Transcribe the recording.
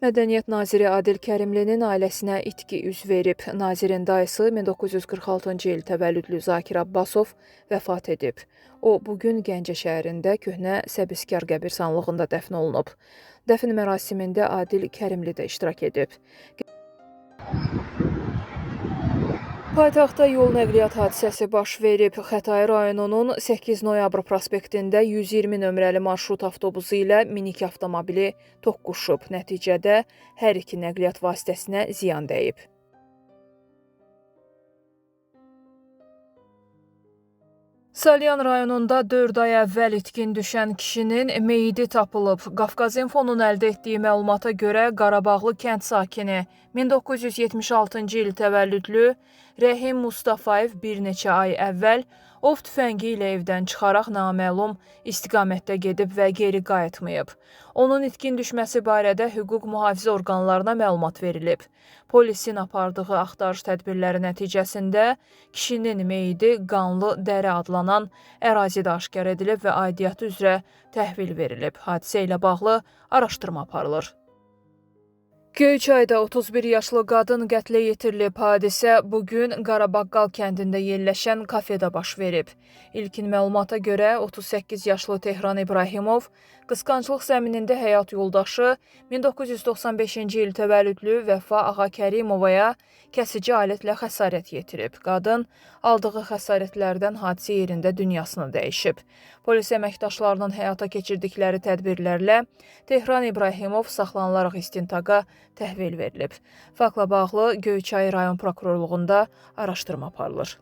Mədəniyyət naziri Adil Kərimlinin ailəsinə itki üz verib. Nazirin dayısı 1946-cı il təvəllüdlü Zakir Abbasov vəfat edib. O, bugün Gəncə şəhərində köhnə Səbiskar qəbirstanlığında dəfn olunub. Dəfn mərasimində Adil Kərimli də iştirak edib. Paytaxtda yol nəqliyyat hadisəsi baş verib. Xətai rayonunun 8 noyabr prospektində 120 nömrəli marşrut avtobusu ilə minik avtomobili toqquşub. Nəticədə hər iki nəqliyyat vasitəsinə ziyan dəyib. Salyan rayonunda 4 ay əvvəl itkin düşən kişinin meyidi tapılıb. Qafqazinfonun əldə etdiyi məlumata görə Qarabağlı kənd sakini 1976-cı il təvəllüdlü Rəhim Mustafayev bir neçə ay əvvəl ov tüfəngi ilə evdən çıxaraq naməlum istiqamətdə gedib və geri qayıtmayıb. Onun itkin düşməsi barədə hüquq mühafizə orqanlarına məlumat verilib. Polisin apardığı axtarış tədbirləri nəticəsində kişinin meyidi qanlı dəri adlanan ərazidə aşkar edilib və aidiyyatı üzrə təhvil verilib. Hadisə ilə bağlı araşdırma aparılır. Göyçayda 31 yaşlı qadın qətlə yetirilib. Hadisə bugün Qarabaqqal kəndində yerləşən kafedə baş verib. İlkin məlumata görə 38 yaşlı Tehran İbrahimov qısqanclıq zəminində həyat yoldaşı 1995-ci il təvəllüdlü Vəfa Ağakərimovaya kəsici alətlə xəsarət yetirib. Qadın aldığı xəsarətlərdən hadisə yerində dünyasını dəyişib. Polis əməkdaşlarının həyata keçirdikləri tədbirlərlə Tehran İbrahimov saxlanılaraq istintaqa təhvil verilib. Faktla bağlı Göyçay rayon prokurorluğunda araşdırma aparılır.